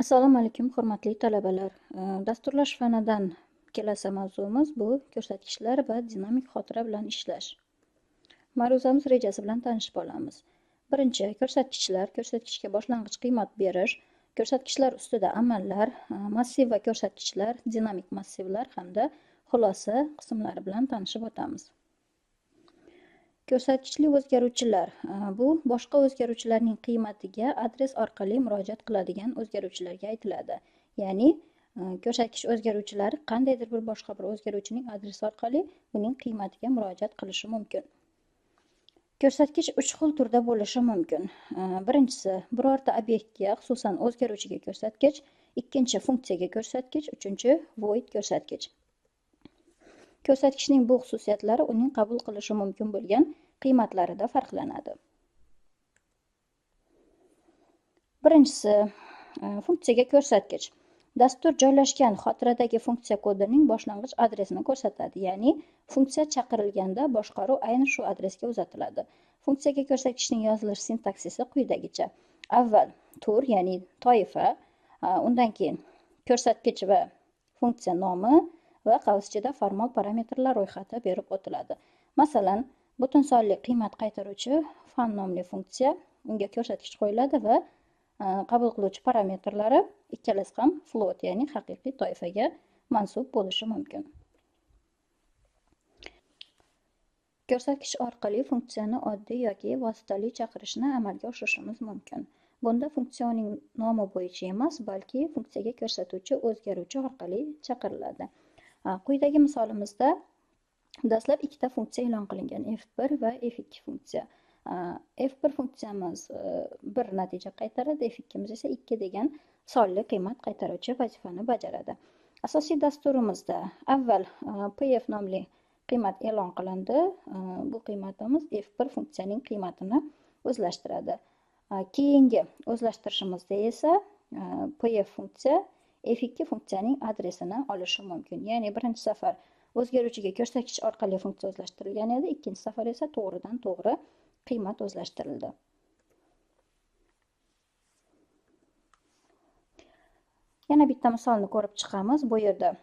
Assalomu alaykum, hurmatli talabalar. Dasturlash fanidan kelasi mavzumiz bu ko'rsatkichlar va dinamik xotira bilan ishlash. Ma'ruzamiz rejasi bilan tanishib olamiz. Birinchi, ko'rsatkichlar, ko'rsatkichga boshlang'ich qiymat berish, ko'rsatkichlar ustida amallar, massiv va ko'rsatkichlar, dinamik massivlar hamda xulosa qismlari bilan tanishib o'tamiz. Ko'rsatkichli o'zgaruvchilar bu boshqa o'zgaruvchilarning qiymatiga adres orqali murojaat qiladigan o'zgaruvchilarga aytiladi. Ya'ni ko'rsatkich o'zgaruvchilari qandaydir bir boshqa bir o'zgaruvchining adresi orqali uning qiymatiga murojaat qilishi mumkin. Ko'rsatkich 3 xil turda bo'lishi mumkin. Birinchisi, birorta obyektga, xususan o'zgaruvchiga ko'rsatkich, ikkinchi funksiyaga ko'rsatkich, uchinchi void ko'rsatkich. Ko'rsatkichning bu xususiyatlari uning qabul qilishi mumkin bo'lgan qiymatlarida farqlanadi. Birinchisi, funksiyaga ko'rsatkich. Dastur joylashgan xotiradagi funksiya kodining boshlang'ich adresini ko'rsatadi, ya'ni funksiya chaqirilganda boshqaruv ayni shu adresga uzatiladi. Funksiyaga ko'rsatkichning yozilish sintaksisi quyidagicha. Avval tur, ya'ni toifa, undan keyin ko'rsatkich va funksiya nomi va qavs-ichida formal parametrlar ro'yxati berib o'tiladi. Masalan, butun sonli qiymat qaytaruvchi fan nomli funksiya, unga ko'rsatkich qo'yiladi va qabul qiluvchi parametrlari ikkalasi ham float, ya'ni haqiqiy toifaga mansub bo'lishi mumkin. Ko'rsatkich orqali funksiyani oddiy yoki vositali chaqirishni amalga oshirishimiz mumkin. Bunda funksiyaning nomi bo'yicha emas, balki funksiyaga ko'rsatuvchi o'zgaruvchi orqali chaqiriladi. Quyidagi misolimizda dastlab ikkita funksiya e'lon qilingan, f1 va f2 funksiya. f1 funksiyamiz 1 natija qaytaradi, f2miz esa 2 degan sonli qiymat qaytaruvchi vazifani bajaradi. Asosiy dasturimizda avval pf nomli qiymat e'lon qilindi. Bu qiymatimiz f1 funksiyaning qiymatini o'zlashtiradi. Keyingi o'zlashtirishimizda esa pf funksiya f2 funksiyaning adresini olishi mumkin. Ya'ni birinchi safar o'zgaruvchiga ko'rsatkich orqali funksiya o'zlashtirilgan edi, ikkinchi safar esa to'g'ridan to'g'ri qiymat o'zlashtirildi. Yana bitta misolni ko'rib chiqamiz. Bu yerda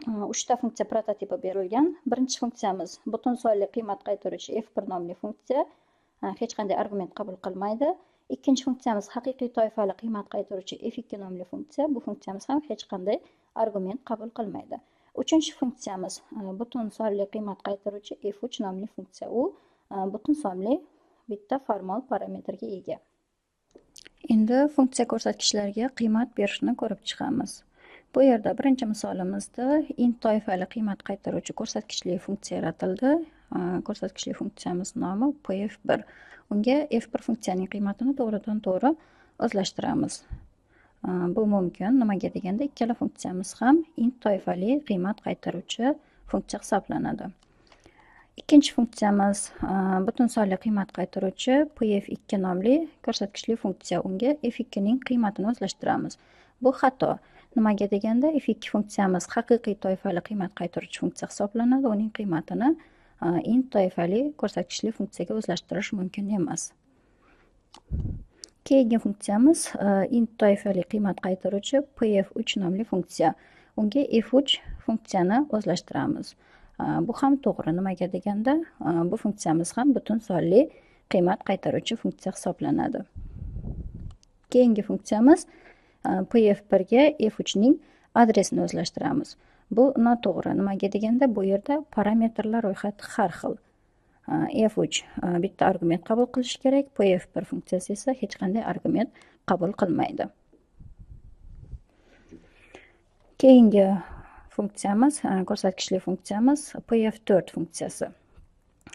3 ta funksiya prototipi berilgan. Birinchi funksiyamiz butun sonli qiymat qaytaruvchi f1 nomli funksiya, hech qanday argument qabul qilmaydi. Ikkinchi funksiyamiz haqiqiy toifali qiymat qaytaruvchi f2 nomli funksiya. Bu funksiyamiz ham hech qanday argument qabul qilmaydi. Uchinchi funksiyamiz butun sonli qiymat qaytaruvchi f3 nomli funksiya. U butun sonli bitta formal parametrga ega. Endi funksiya ko'rsatkichlariga qiymat berishni ko'rib chiqamiz. Bu yerda birinchi misolimizda int toifali qiymat qaytaruvchi ko'rsatkichli funksiya yaratildi. Ko'rsatkichli funksiyamiz nomi pf1. Unga f1 funksiyaning qiymatini to'g'ridan to'g'ri o'zlashtiramiz. Bu mumkin. Nimaga deganda ikkala funksiyamiz ham int toifali qiymat qaytaruvchi funksiya hisoblanadi. Ikkinchi funksiyamiz butun sonli qiymat qaytaruvchi pf2 nomli ko'rsatkichli funksiya. Unga f2 ning qiymatini o'zlashtiramiz. Bu xato. Nimaga deganda f2 funksiyamiz haqiqiy toifali qiymat qaytaruvchi funksiya hisoblanadi. Uning qiymatini int toifali ko'rsatkichli funksiyaga o'zlashtirish mumkin emas. Keyingi funksiyamiz int toifali qiymat qaytaruvchi pf3 nomli funksiya. Unga f3 funksiyani o'zlashtiramiz. Bu ham to'g'ri. Nimaga deganda bu funksiyamiz ham butun sonli qiymat qaytaruvchi funksiya hisoblanadi. Keyingi funksiyamiz pf1 ga f3 ning adresini o'zlashtiramiz. Bu noto'g'ri. Nimaga deganda bu yerda parametrlar ro'yxati har xil. f3 bitta argument qabul qilish kerak, pf1 funksiyasi esa hech qanday argument qabul qilmaydi. Keyingi funksiyamiz, ko'rsatkichli funksiyamiz pf4 funksiyasi.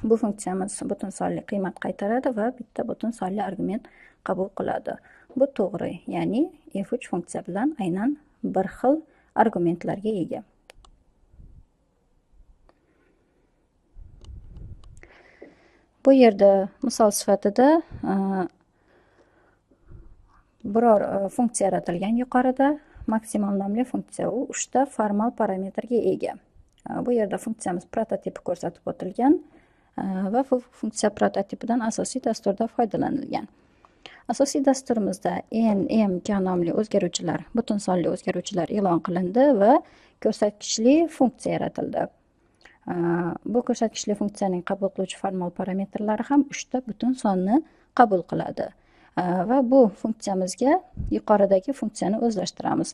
Bu funksiyamiz butun sonli qiymat qaytaradi va bitta butun sonli argument qabul qiladi. Bu to'g'ri, ya'ni f3 funksiya bilan aynan bir xil argumentlarga ega. Bu yerda misol sifatida biror funksiya yaratilgan yuqorida. Maksimal nomli funksiya, u 3 ta formal parametrga ega. Bu yerda funksiyamiz prototipi ko'rsatib o'tilgan va bu funksiya prototipidan asosiy dasturda foydalanilgan. Asosiy dasturimizda NMK nomli o'zgaruvchilar, butun sonli o'zgaruvchilar e'lon qilindi va ko'rsatkichli funksiya yaratildi. Bu ko'rsatkichli funksiyaning qabul qiluvchi formal parametrlari ham 3 ta butun sonni qabul qiladi. Va bu funksiyamizga yuqoridagi funksiyani o'zlashtiramiz.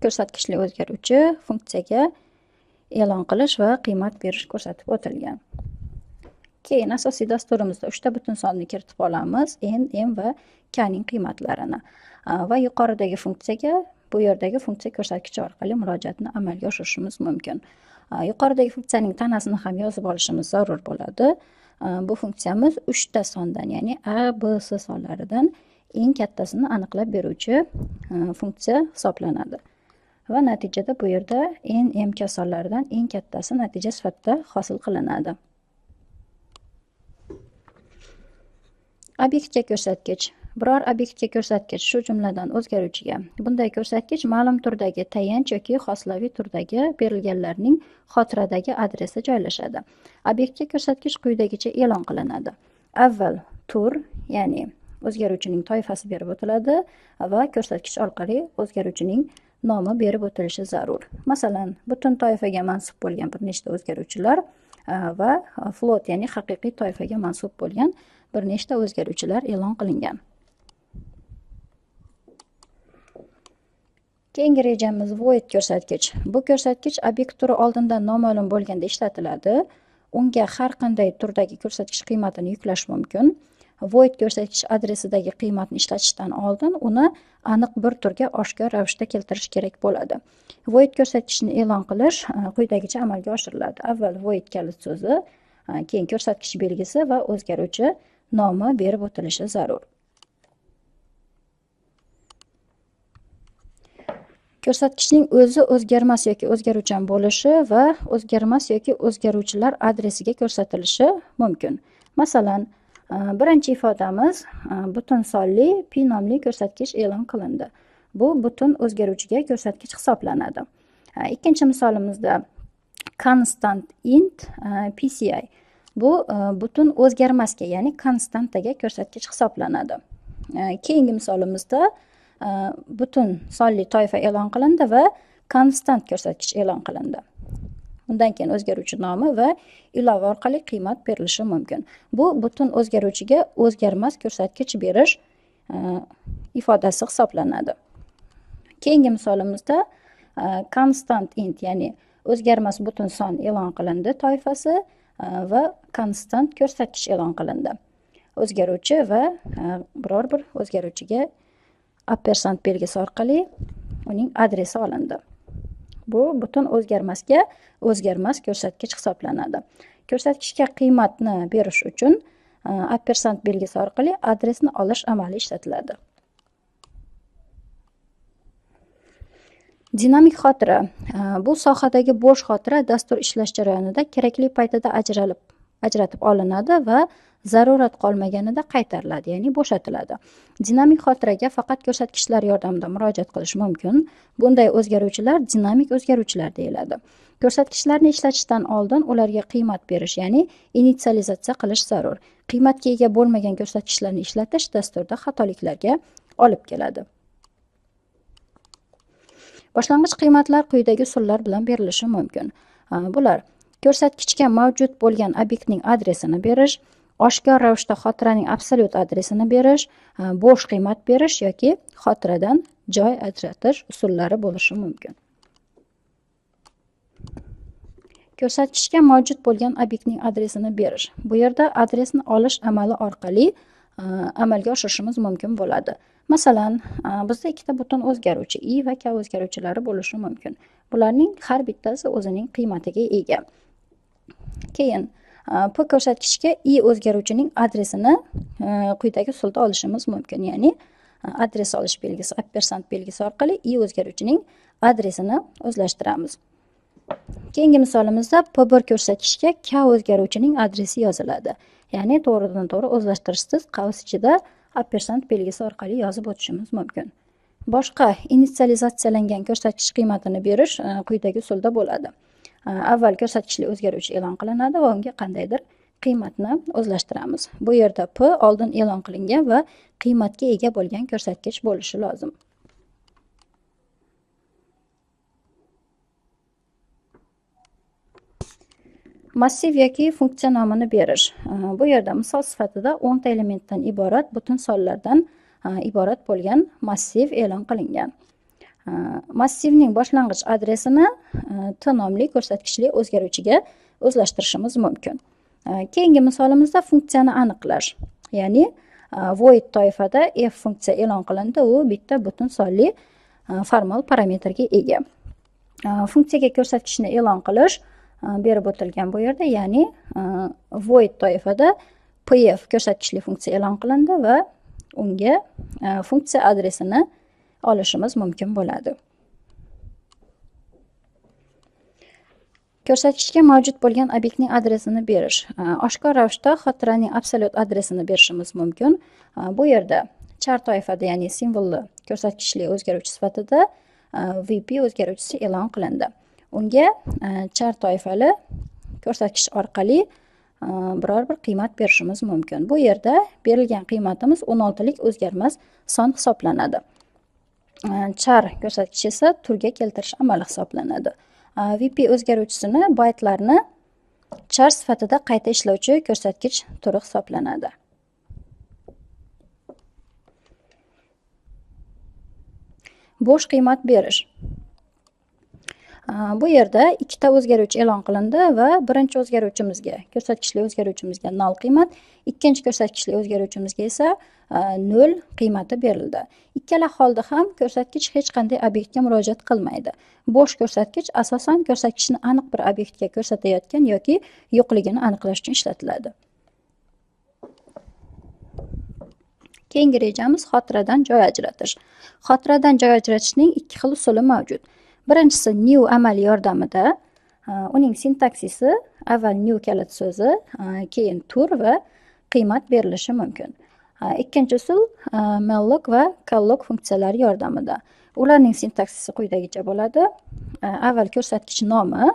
Ko'rsatkichli o'zgaruvchi funksiyaga e'lon qilish va qiymat berish ko'rsatib o'tilgan. Keyin asosiy dasturimizda 3 ta butun sonni kiritib olamiz, n, m va k ning qiymatlarini. Va yuqoridagi funksiyaga bu yerdagi funksiya ko'rsatkichi orqali murojaatni amalga oshirishimiz mumkin. Yuqoridagi funksiyaning tanasini ham yozib olishimiz zarur bo'ladi. Bu funksiyamiz 3 ta sondan, ya'ni a, b, s sonlaridan eng kattasini aniqlab beruvchi funksiya hisoblanadi. Va natijada bu yerda n, m, k sonlaridan eng kattasi natija sifatida hosil qilinadi. Obyektga ko'rsatkich. Biror obyektga ko'rsatkich, shu jumladan o'zgaruvchiga. Bunday ko'rsatkich ma'lum turdagi tayanch yoki xoslaviy turdagi berilganlarning xotiradagi adresi joylashadi. Obyektga ko'rsatkich quyidagicha e'lon qilinadi. Avval tur, ya'ni o'zgaruvchining toifasi berib o'tiladi va ko'rsatkich orqali o'zgaruvchining nomi berib o'tilishi zarur. Masalan, butun toifaga mansub bo'lgan bir nechta o'zgaruvchilar va float, ya'ni haqiqiy toifaga mansub bo'lgan bir nechta o'zgaruvchilar e'lon qilingan. Keyingi rejamiz void ko'rsatkich. Bu ko'rsatkich obyekt turi oldindan noma'lum bo'lganda ishlatiladi. Unga har qanday turdagi ko'rsatkich qiymatini yuklash mumkin. Void ko'rsatkich adresidagi qiymatni ishlatishdan oldin uni aniq bir turga oshkor ravishda keltirish kerak bo'ladi. Void ko'rsatkichni e'lon qilish quyidagicha amalga oshiriladi. Avval void kalit so'zi, keyin ko'rsatkich belgisi va o'zgaruvchi nomi berib o'tilishi zarur. Ko'rsatkichning o'zi o'zgarmas yoki o'zgaruvchan bo'lishi va o'zgarmas yoki o'zgaruvchilar adresiga ko'rsatilishi mumkin. Masalan, birinchi ifodamiz butun sonli pi nomli ko'rsatkich e'lon qilindi. Bu butun o'zgaruvchiga ko'rsatkich hisoblanadi. Ikkinchi misolimizda constant int pci. Bu butun o'zgarmasga, ya'ni konstantaga ko'rsatkich hisoblanadi. Keyingi misolimizda butun sonli toifa e'lon qilindi va konstant ko'rsatkich e'lon qilindi. Undan keyin o'zgaruvchi nomi va ilova orqali qiymat berilishi mumkin. Bu butun o'zgaruvchiga o'zgarmas ko'rsatkich berish ifodasi hisoblanadi. Keyingi misolimizda constant int, ya'ni o'zgarmas butun son e'lon qilindi toifasi va konstant ko'rsatkich e'lon qilindi. O'zgaruvchi va biror bir o'zgaruvchiga ampersand belgisi orqali uning adresi olindi. Bu butun o'zgarmasga o'zgarmas ko'rsatkich hisoblanadi. Ko'rsatkichga qiymatni berish uchun ampersand belgisi orqali adresni olish amali ishlatiladi. Dinamik xotira. Bu sohadagi bo'sh xotira dastur ishlash jarayonida kerakli paytida ajratib olinadi va zarurat qolmaganida qaytariladi, ya'ni bo'shatiladi. Dinamik xotiraga faqat ko'rsatkichlar yordamida murojaat qilish mumkin. Bunday o'zgaruvchilar dinamik o'zgaruvchilar deyiladi. Ko'rsatkichlarni ishlatishdan oldin ularga qiymat berish, ya'ni initsializatsiya qilish zarur. Qiymatga ega bo'lmagan ko'rsatkichlarni ishlatish dasturda xatoliklarga olib keladi. Boshlang'ich qiymatlar quyidagi usullar bilan berilishi mumkin. Bular ko'rsatkichga mavjud bo'lgan obyektning adresini berish, oshkor ravishda xotiraning absolyut adresini berish, bo'sh qiymat berish yoki xotiradan joy ajratish usullari bo'lishi mumkin. Ko'rsatkichga mavjud bo'lgan obyektning adresini berish. Bu yerda adresni olish amali orqali amalga oshirishimiz mumkin bo'ladi. Masalan, bizda ikkita butun o'zgaruvchi i va k o'zgaruvchilari bo'lishi mumkin. Bularning har bittasi o'zining qiymatiga ega. Keyin bu ko'rsatkichga i o'zgaruvchining adresini quyidagi usulda olishimiz mumkin, ya'ni adres olish belgisi, ampersand belgisi orqali i o'zgaruvchining adresini o'zlashtiramiz. Keyingi misolimizda p1 ko'rsatkichga k o'zgaruvchining adresi yoziladi. Ya'ni to'g'ridan to'g'ri o'zlashtirishsiz qavs ichida ampersand belgisi orqali yozib o'tishimiz mumkin. Boshqa initsializatsiyalangan ko'rsatkich qiymatini berish quyidagi usulda bo'ladi. Avval ko'rsatkichli o'zgaruvchi e'lon qilinadi va unga qandaydir qiymatni o'zlashtiramiz. Bu yerda P oldin e'lon qilingan va qiymatga ega bo'lgan ko'rsatkich bo'lishi lozim. Massiv yoki funksiya nomini berish. Bu yerda misol sifatida 10 ta elementdan iborat butun sonlardan iborat bo'lgan massiv e'lon qilingan. Massivning boshlang'ich adresini T nomli ko'rsatkichli o'zgaruvchiga o'zlashtirishimiz mumkin. Keyingi misolimizda funksiyani aniqlash, ya'ni void toifada f funksiya e'lon qilindi, u bitta butun sonli formal parametrga ega. Funksiyaga ko'rsatkichni e'lon qilish berib o'tilgan bu yerda, ya'ni void toifada pf ko'rsatkichli funksiya e'lon qilindi va unga funksiya adresini olishimiz mumkin bo'ladi. Ko'rsatkichga mavjud bo'lgan obyektning adresini berish. Oshkor ravishda xotiraning absolyut adresini berishimiz mumkin. Bu yerda char toifada, ya'ni simvolli ko'rsatkichli o'zgaruvchi sifatida vp o'zgaruvchisi e'lon qilindi. Unga char toifali ko'rsatkich orqali biror bir qiymat berishimiz mumkin. Bu yerda berilgan qiymatimiz 16 lik o'zgarmas son hisoblanadi. Char ko'rsatkichi esa turga keltirish amali hisoblanadi. vp o'zgaruvchisini baytlarni char sifatida qayta ishlovchi ko'rsatkich turi hisoblanadi. Bo'sh qiymat berish. Bu yerda ikkita o'zgaruvchi e'lon qilindi va birinchi o'zgaruvchimizga, ko'rsatkichli o'zgaruvchimizga null qiymat, ikkinchi ko'rsatkichli o'zgaruvchimizga esa 0 qiymati berildi. Ikkala holda ham ko'rsatkich hech qanday obyektga murojaat qilmaydi. Bo'sh ko'rsatkich asosan ko'rsatkichni aniq bir obyektga ko'rsatayotgan yoki yo'qligini aniqlash uchun ishlatiladi. Keyingi rejamiz xotiradan joy ajratish. Xotiradan joy ajratishning ikki xil usuli mavjud. Birinchisi new amali yordamida, uning sintaksisi avval new kalit so'zi, keyin tur va qiymat berilishi mumkin. Ikkinchi usul malloc va calloc funksiyalari yordamida. Ularning sintaksisi quyidagicha bo'ladi. Avval ko'rsatkich nomi,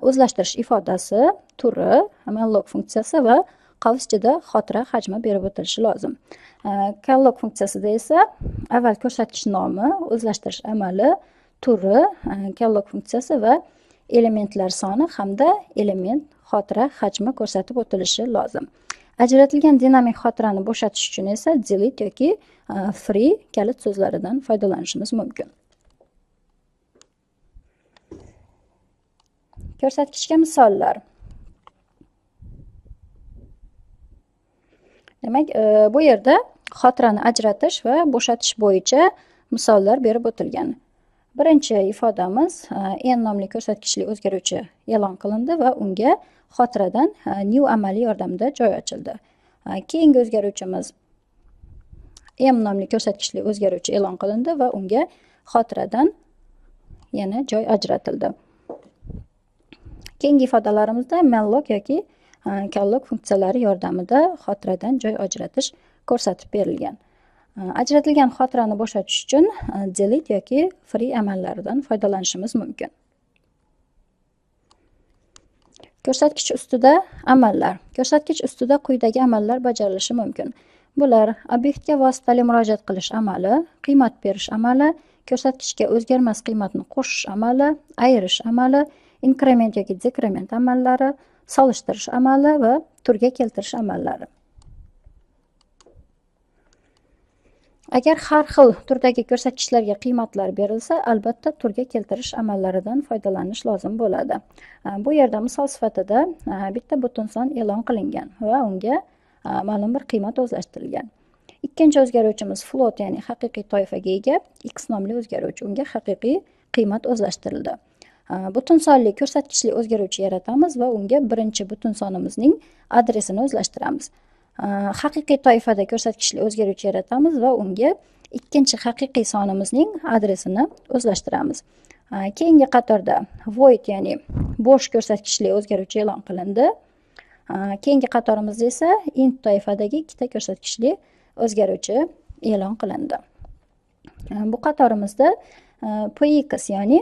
o'zlashtirish ifodasi, turi, malloc funksiyasi va qavs ichida xotira hajmi berib o'tilishi lozim. Calloc funksiyasida esa avval ko'rsatkich nomi, o'zlashtirish amali, turi, calloc funksiyasi va elementlar soni hamda element xotira hajmi ko'rsatib o'tilishi lozim. Ajratilgan dinamik xotirani bo'shatish uchun esa delete yoki free kalit so'zlaridan foydalanishimiz mumkin. Ko'rsatkichga misollar. Demak, bu yerda xotirani ajratish va bo'shatish bo'yicha misollar berib o'tilgan. Birinchi ifodamiz n nomli ko'rsatkichli o'zgaruvchi e'lon qilindi va unga xotiradan new amali yordamida joy ochildi. Keyingi o'zgaruvchimiz m nomli ko'rsatkichli o'zgaruvchi e'lon qilindi va unga xotiradan yana joy ajratildi. Keyingi ifodalarimizda malloc yoki calloc funksiyalari yordamida xotiradan joy ajratish ko'rsatib berilgan. Ajratilgan xotirani bo'shatish uchun delete yoki free amallaridan foydalanishimiz mumkin. Ko'rsatkich ustida amallar. Ko'rsatkich ustida quyidagi amallar bajarilishi mumkin. Bular obyektga vositali murojaat qilish amali, qiymat berish amali, ko'rsatkichga o'zgarmas qiymatni qo'shish amali, ayirish amali, inkrement yoki dekrement amallari, solishtirish amali va turga keltirish amallari. Agar har xil turdagi ko'rsatkichlarga qiymatlar berilsa, albatta turga keltirish amallaridan foydalanish lozim bo'ladi. Bu yerda misol sifatida bitta butun son e'lon qilingan va unga ma'lum bir qiymat o'zlashtirilgan. Ikkinchi o'zgaruvchimiz float, ya'ni haqiqiy toifaga ega x nomli o'zgaruvchi, unga haqiqiy qiymat o'zlashtirildi. Butun sonli ko'rsatkichli o'zgaruvchi yaratamiz va unga birinchi butun sonimizning adresini o'zlashtiramiz. Haqiqiy toifada ko'rsatkichli o'zgaruvchi yaratamiz va unga ikkinchi haqiqiy sonimizning adresini o'zlashtiramiz. Keyingi qatorda void, ya'ni bo'sh ko'rsatkichli o'zgaruvchi e'lon qilindi. Keyingi qatorimizda esa int toifadagi ikkita ko'rsatkichli o'zgaruvchi e'lon qilindi. Bu qatorimizda px, ya'ni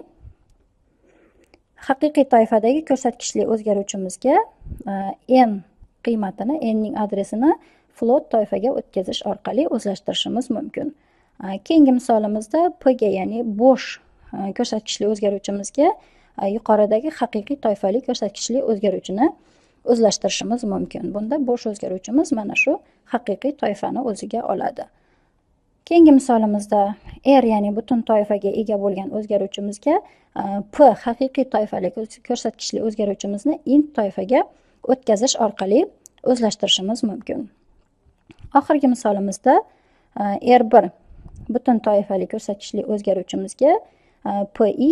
haqiqiy toifadagi ko'rsatkichli o'zgaruvchimizga n qiymatini n ning adresini float toifaga o'tkazish orqali o'zlashtirishimiz mumkin. Keyingi misolimizda p ga, ya'ni bo'sh ko'rsatkichli o'zgaruvchimizga yuqoridagi haqiqiy toifali ko'rsatkichli o'zgaruvchini o'zlashtirishimiz mumkin. Bunda bo'sh o'zgaruvchimiz mana shu haqiqiy toifani o'ziga oladi. Keyingi misolimizda r, ya'ni butun toifaga ega bo'lgan o'zgaruvchimizga p haqiqiy toifali ko'rsatkichli o'zgaruvchimizni int toifaga o'tkazish orqali o'zlashtirishimiz mumkin. Oxirgi misolimizda r1 butun toifali ko'rsatkichli o'zgaruvchimizga pi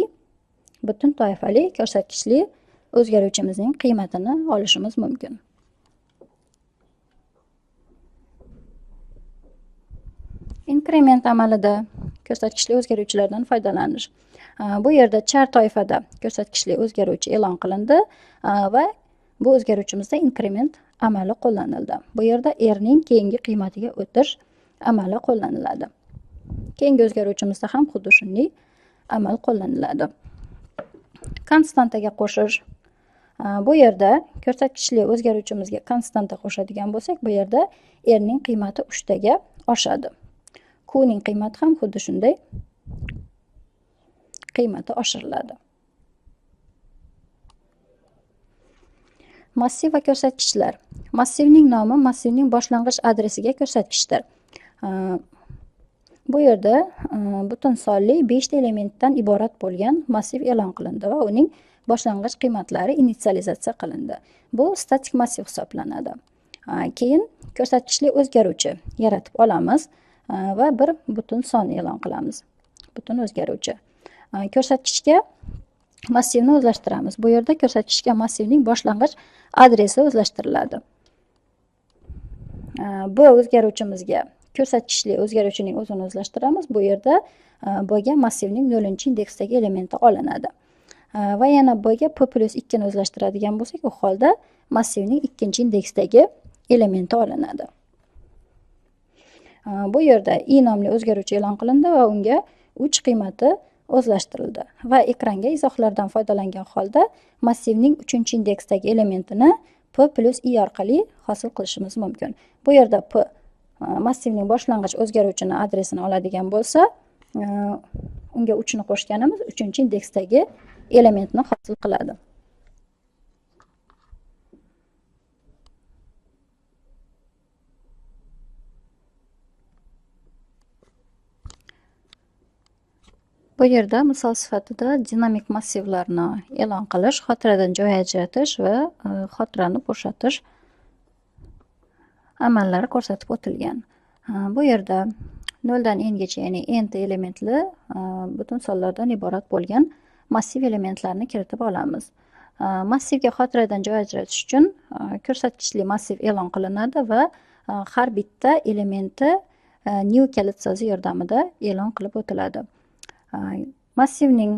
butun toifali ko'rsatkichli o'zgaruvchimizning qiymatini olishimiz mumkin. Inkrement amalida ko'rsatkichli o'zgaruvchilardan foydalanish. Bu yerda char toifada ko'rsatkichli o'zgaruvchi e'lon qilindi va bu o'zgaruvchimizda inkrement amali qo'llanildi. Bu yerda r ning keyingi qiymatiga o'tish amali qo'llaniladi. Keyingi o'zgaruvchimizda ham xuddi shunday amal qo'llaniladi. Konstantaga qo'shish. Bu yerda ko'rsatkichli o'zgaruvchimizga konstanta qo'shadigan bo'lsak, bu yerda r ning qiymati 3 taga oshadi. Q ning qiymati ham xuddi shunday qiymati oshiriladi. Massiv va ko'rsatkichlar. Massivning nomi massivning boshlang'ich adresiga ko'rsatkichdir. Bu yerda butun sonli 5 ta elementdan iborat bo'lgan massiv e'lon qilindi va uning boshlang'ich qiymatlari initsializatsiya qilindi. Bu statik massiv hisoblanadi. Keyin ko'rsatkichli o'zgaruvchi yaratib olamiz va bir butun son e'lon qilamiz. Butun o'zgaruvchi. Ko'rsatkichga massivni o'zlashtiramiz. Bu yerda ko'rsatkichga massivning boshlang'ich adresi o'zlashtiriladi. Bu o'zgaruvchimizga ko'rsatkichli o'zgaruvchining o'zini o'zlashtiramiz. Bu yerda b ga massivning 0-indeksdagi elementi olinadi. Va yana b ga p plus 2 ni o'zlashtiradigan bo'lsak, u holda massivning 2-indeksdagi elementi olinadi. Bu yerda i nomli o'zgaruvchi e'lon qilindi va unga 3 qiymati o'zlashtirildi va ekranga izohlardan foydalangan holda massivning 3-indeksdagi elementini p plus i orqali hosil qilishimiz mumkin. Bu yerda p massivning boshlang'ich o'zgaruvchini adresini oladigan bo'lsa, unga 3 ni qo'shganimiz 3-indeksdagi elementni hosil qiladi. Bu yerda misol sifatida dinamik massivlarni e'lon qilish, xotiradan joy ajratish va xotirani bo'shatish amallari ko'rsatib o'tilgan. Bu yerda 0 dan n gacha, ya'ni n ta elementli butun sonlardan iborat bo'lgan massiv elementlarni kiritib olamiz. Massivga xotiradan joy ajratish uchun ko'rsatkichli massiv e'lon qilinadi va har bitta elementi new kalit so'zi yordamida e'lon qilib o'tiladi. Massivning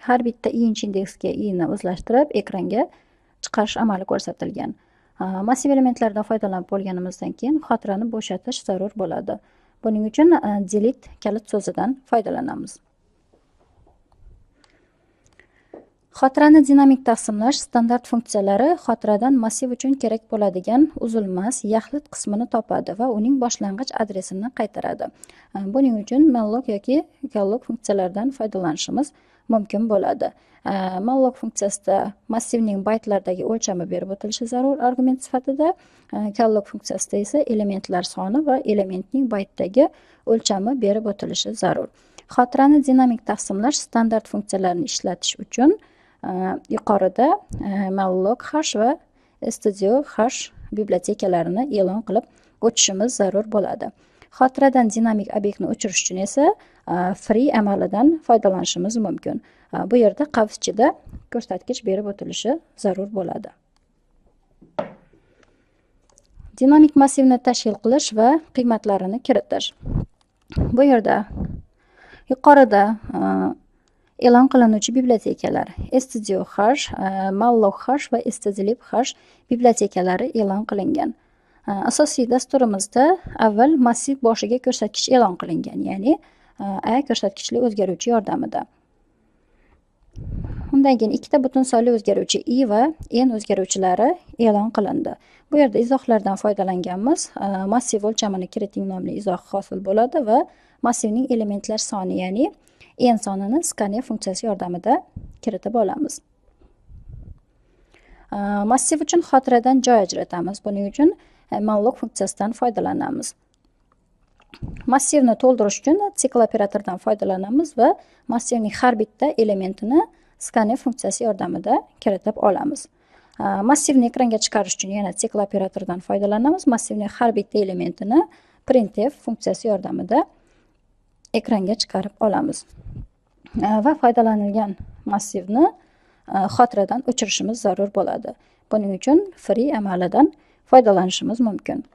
har bitta indeksga ni o'zlashtirib ekranga chiqarish amali ko'rsatilgan. Massiv elementlardan foydalanib bo'lganimizdan keyin xotirani bo'shatish zarur bo'ladi. Buning uchun delete kalit so'zidan foydalanamiz. Xotirani dinamik taqsimlash standart funksiyalari xotiradan massiv uchun kerak bo'ladigan uzilmas yaxlit qismini topadi va uning boshlang'ich adresini qaytaradi. Buning uchun malloc yoki callloc funksiyalaridan foydalanishimiz mumkin bo'ladi. Malloc funksiyasida massivning baytlardagi o'lchami berib o'tilishi zarur argument sifatida, callloc funksiyasida esa elementlar soni va elementning baytdagi o'lchami berib o'tilishi zarur. Xotirani dinamik taqsimlash standart funksiyalarini ishlatish uchun yuqorida malloc hash va studio hash bibliotekalarini e'lon qilib o'tishimiz zarur bo'ladi. Xotiradan dinamik obyektni o'chirish uchun esa free amalidan foydalanishimiz mumkin. Bu yerda qavs ichida ko'rsatkich berib o'tilishi zarur bo'ladi. Dinamik massivni tashkil qilish va qiymatlarini kiritish. Bu yerda yuqorida e'lon qilinuvchi bibliotekalar studio hash, malloc hash va stdlib hash bibliotekalari e'lon qilingan. Asosiy dasturimizda avval massiv boshiga ko'rsatkich e'lon qilingan, ya'ni a ko'rsatkichli o'zgaruvchi yordamida. Unda Shundan keyin ikkita butun sonli o'zgaruvchi i va n o'zgaruvchilari e'lon qilindi. Bu yerda izohlardan foydalanganmiz. Massiv o'lchamini kiriting nomli izoh hosil bo'ladi va massivning elementlar soni, ya'ni n sonini scanf funksiyasi yordamida kiritib olamiz. Massiv uchun xotiradan joy ajratamiz. Buning uchun malloc funksiyasidan foydalanamiz. Massivni to'ldirish uchun sikl operatoridan foydalanamiz va massivning har bitta elementini scanf funksiyasi yordamida kiritib olamiz. Massivni ekranga chiqarish uchun yana sikl operatoridan foydalanamiz. Massivning har bitta elementini printf funksiyasi yordamida ekranga chiqarib olamiz. Va foydalanilgan massivni xotiradan o'chirishimiz zarur bo'ladi. Buning uchun free amalidan foydalanishimiz mumkin.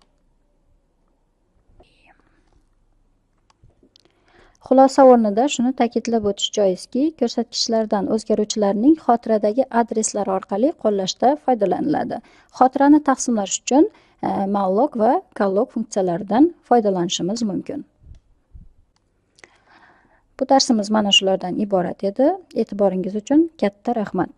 Xulosa o'rnida shuni ta'kidlab o'tish joizki, ko'rsatkichlardan o'zgaruvchilarning xotiradagi adreslari orqali qo'llashda foydalaniladi. Xotirani taqsimlash uchun malloc va calloc funksiyalaridan foydalanishimiz mumkin. Bu darsimiz mana shulardan iborat edi. E'tiboringiz uchun katta rahmat.